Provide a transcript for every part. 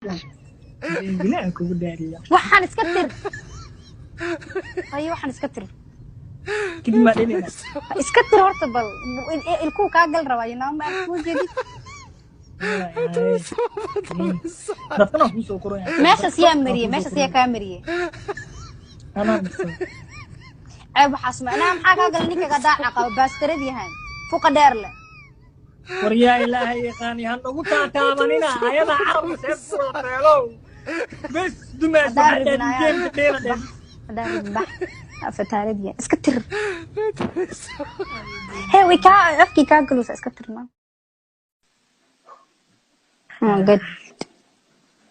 بالله كوكو داريا waxaan iska tir hayo waxaan iska tir كده ما لينا iska tir horta bal ilkuu kaa gal rabaa inaa ma soo jeedid dadkana ku soo qoran meeshas yaa kaa mariyay ana miso ceeb waxaas macnaa maxaa kaa gal ninka daaca qaba baastarad yahan fuqa dheer leh waryaa ilaahay yaqaan han ugu taataabanina ayada carab seef soo reelo bes dumaas waxaa geem dheela dheer hadaan bax fataaradii iska tir hey we ka afki ka galusa iska tirna good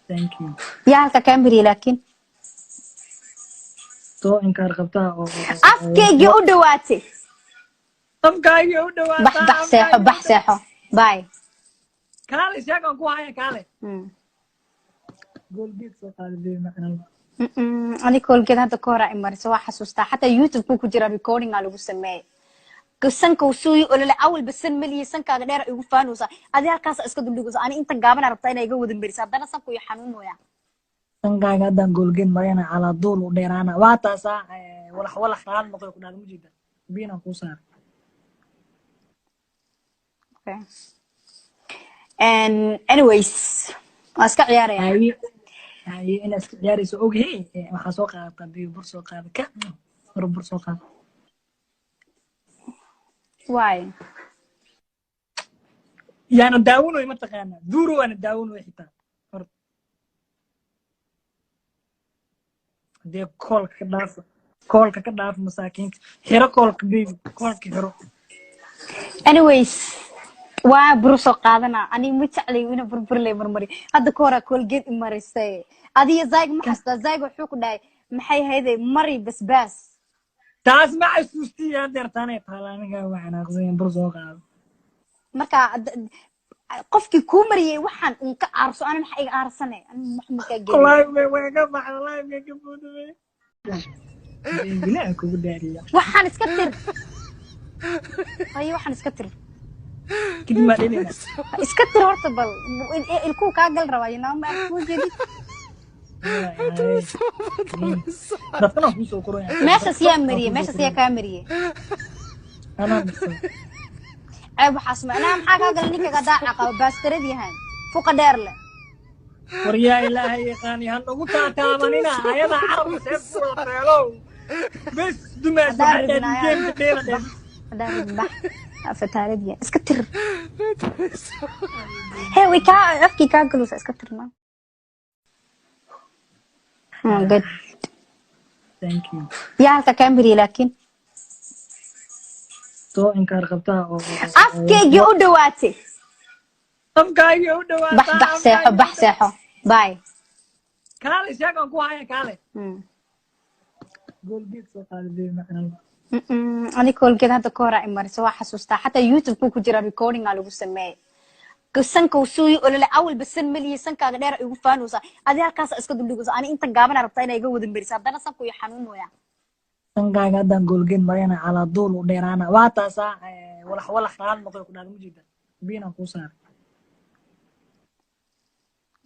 thank you yaa halka kamiri laakiin to inkar qabtaa oo afkeegi u dhawaatay afkeegi u dhawaatay bax seexo bye kaale sheegan ku haya kaale goolgeed soo qaaday macna ani koolgeed hadda ka hor ay mariso waa xasuustaa xataa youtube ku jira recording aan lagu sameeyay sanka usuuyi olole awal basan maliye sankaaga dheer ay ugu faanoosa adii halkaas iska duldhigayso ani inta gaaban rabtaa inay iga wada mariso haddana sanku iyo xanuunooya sankaaga haddaan goolgeed marayna calaa duul u dheeraana waa taasaa walax raad noqday ku dhaal mujida biina ku saar okay and anyways aska ciyaaraya ay ina iska ciyaarayso ogey waxa soo qaadata biyo bur soo qaada ka bur soo qaada why yaana daawano ma taqaana duuru ana daawano xitaa de koolka ka dhaaf masaakiinta xiro koolka baby koolka xiro anyways waa bur soo qaadana ani ma jeclay ina burburley marmari hadda ka hor koolgeed imarisay adiga zaag ma xasta zaag wuxuu ku dhahay maxay hayday mari basbaas taas ma xasuustiya deertaanay taalaaniga waxaan aqsay bur soo qaado marka qofkii ku mariyay waxaan in ka aarso ana maxay iga aarsanay ani maxmud ka geeyay wallahi ka baxay wallahi ka buudmay bilaa kugu daariya waxaan iska tir hayo waxaan iska tir kidi ma leenina iska tir horta bal ilkuu kaa gal rabaa inaa ma soo jeedid dadkana ku soo qoran meeshas yaa kaa mariyay ana miso ceeb waxaas macnaa maxaa kaa gal ninka daaca qaba baastarad yahan fuqa dheer leh waryaa ilaahay yaqaan han ugu taataabanina ayada carab seef soo reelo bes dumaas waxaa geem dheela dheer hadaan bax fataaradii iska tir hey we ka afki ka galusa iska tirna good thank you yaa halka kamiri laakiin to inkar qabtaa oo afkeegi u dhawaatay afkeegi u dhawaatay bax seexo bye kaale sheegan ku haya kaale goolgeed soo qaaday macna ani koolgeed hadda ka hor ay mariso waa xasuustaa xataa youtube ku jira recording aan lagu sameeyay sanka usuuyi olole awal basan maliye sankaaga dheer ay ugu faanoosa adii halkaas iska duldhigayso ani inta gaaban rabtaa inay iga wada mariso haddana sanku iyo xanuunooya sankaaga haddaan goolgeed marayna calaa duul u dheeraana waa taasaa walax raad noqday ku dhaal mujida biina ku saar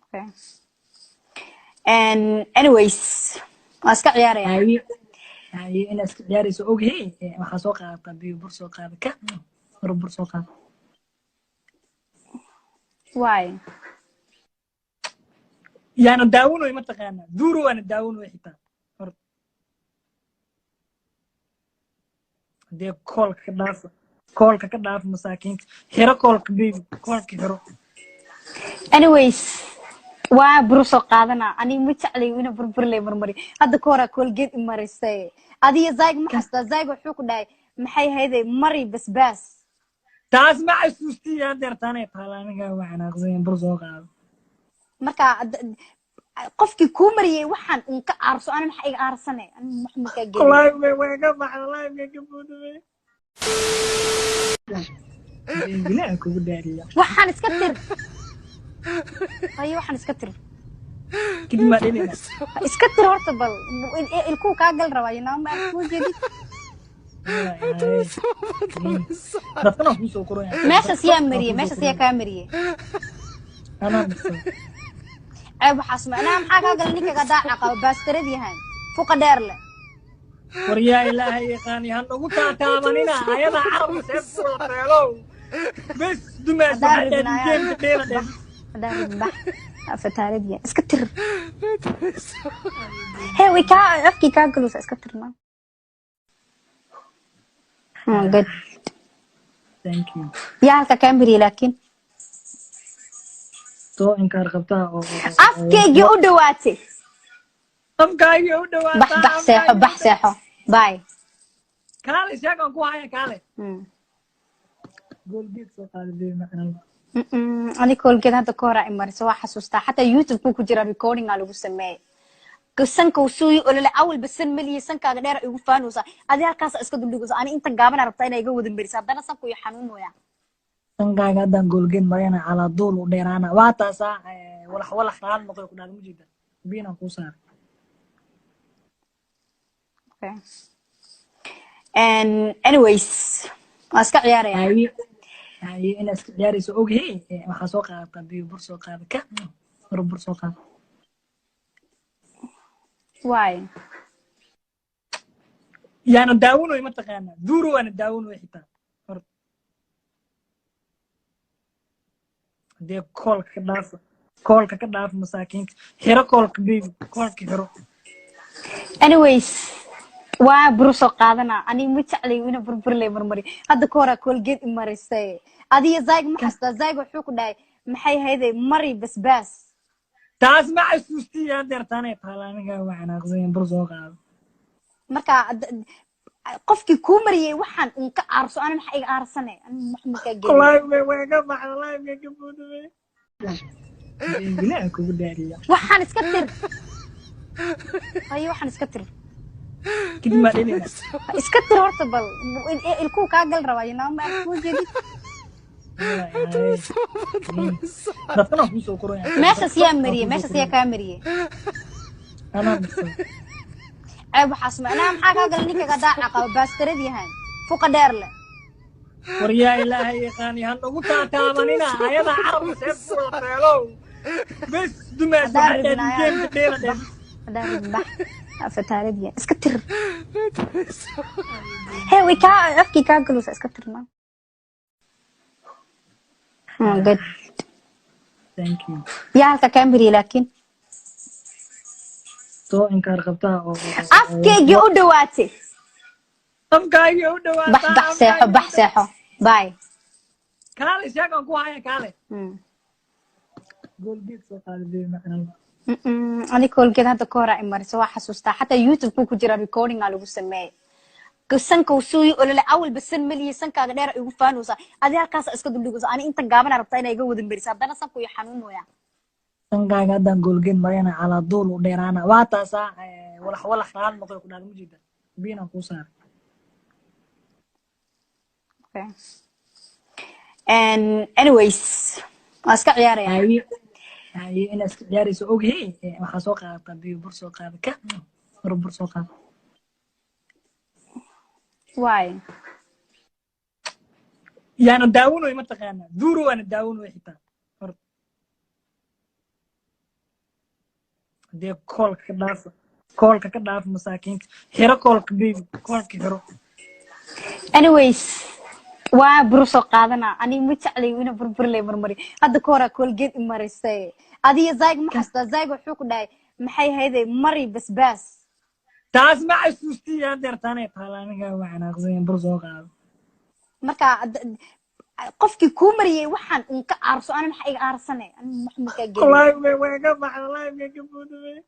okay and anyways aska ciyaaraya ay ina iska ciyaarayso ogey waxa soo qaadata biyo bur soo qaada ka bur soo qaada why yaana daawano ma taqaana duuru ana daawano xitaa de koolka ka dhaaf masaakiinta xiro koolka baby koolka xiro anyways waa bur soo qaadana ani ma jeclay ina burburley marmari hadda ka hor koolgeed imarisay adiga zaag ma xasta zaag wuxuu ku dhahay maxay hayday mari basbaas taas ma xasuustiya deertaanay taalaaniga waxaan aqsay bur soo qaado marka qofkii ku mariyay waxaan in ka aarso ana maxay iga aarsanay ani maxmud ka geeyay wallahi ka baxay wallahi ka buudmay bilaa kugu daariya waxaan iska tir hayo waxaan iska tir kidi ma leenina iska tir horta bal ilkuu kaa gal rabaa inaa ma soo jeedid dadkana ku soo qoran meeshas yaa kaa mariyay ana miso ceeb waxaas ma anaa maxaa kaa galay ninkaga daaca qaba baastaradii yahan fuqa dheer leh waryaa ilaahay yaqaani han ugu taataabanina ayada carabka seef ku wada beelow bes dumaas waxaa geemka dheela dheer hadaan rabin bax fataaradii iska tir hee way kaa afkii kaa galuusa iska tirma good thank you yaa halka kaamiriye laakiin soo inkaar qabtaa oo afkeygii u dhawaatay afkaagii u dhawaatay bax seexo bye kaale sheegan ku haya kaale goolgeed soo qaaday macnaa ani koolgeed hadda ka hor ay mariso waa xasuustaa xataa youtube ku jira recording aa lagu sameeyay sanka usuu olole awal basan maliye sankaaga dheer igu faanuusa adi halkaas iska duldhigayso ani inta gaaban rabtaa inay iga wada mariso haddana sanku iyo xanuunooya sankaaga haddaan goolgeed marayna calaa duul u dheeraana waa taasaa walax raad noqoy ku dhaagma jeeda biinaan kuu saaray okay and anyways waa iska ciyaaraya haye inaad iska ciyaarayso ogyahay waxaa soo qaadataa biyo bur soo qaada ka bur soo qaada why yaana daawanoy mataqaanaa duuru waana daawanoy xitaa horta hadee koolka ka dhaaf masaakiinta xiro koolka baby koolka xiro anyways waa bur soo qaadana ani ma jeclay ina burburley marmari hadda ka hore koolgeed i marisay adiga zayg ma xasta zayg wuxuu ku dhahay maxay hayday mari basbaas taas ma xasuustii aan deertaanay taalaaniga waxaan aqseen bur soo qaado marka qofkii ku mariyay waxaan un ka aarso ana maxay iga aarsanay ana maxmud ka geeyay wallahi ka baxay wallahi ka buudubay ilaa kugu daariya waxaan iska tir waxaan iska tir kidma dhinina iska tir horta bal ilku ka gal rabaa inaa ma ku jeedid dadkana ku soo koraya meeshas yaa kaa mariyay anaa misan ceeb waxaas ma anaa maxaa kaa galay ninkaga daaca qaba baastaradii yahan fuqa dheer leh waryaa ilaahay yaqaani han ugu taataabanina ayada carabka seef ku wada beelow bes dumaas waxaa geemka dheela dheer hadaan rabin bax fataaradii iska tir hee way kaa afkii kaa galuusa iska tirma good thank you yaa halka kaamiriye laakiin soo inkaar qabtaa oo afkeygii u dhawaatay afkaagii u dhawaatay bax seexo bye kaale sheegan ku haya kaale goolgeed soo qaaday macnaa ani koolgeed hadda ka hor ay mariso waa xasuustaa xataa youtube ku jira recording aa lagu sameeyay sanka usuu olole awal basan maliye sankaaga dheer igu faanuusa adi halkaas iska duldhigayso ani inta gaaban rabtaa inay iga wada mariso haddana sanku iyo xanuunooya sankaaga haddaan goolgeed marayna calaa duul u dheeraana waa taasaa walax raad noqoy ku dhaagma jeeda biinaan kuu saaray okay and anyways waa iska ciyaaraya haye inaad iska ciyaarayso ogyahay waxaa soo qaadataa biyo bur soo qaada ka bur soo qaada why yaana daawanoy mataqaanaa duuru waana daawanoy xitaa horta hadee koolka ka dhaaf masaakiinta xiro koolka baby koolka xiro anyways waa bur soo qaadana ani ma jeclay ina burburley marmari hadda ka hore koolgeed i marisay adiga zayg ma xasta zayg wuxuu ku dhahay maxay hayday mari basbaas taas ma xasuustii aan deertaanay taalaaniga waxaan aqseen bur soo qaado marka qofkii ku mariyay waxaan un ka aarso ana maxay iga aarsanay ana maxmud ka geeyay wallahi ka baxay wallahi ka buudubay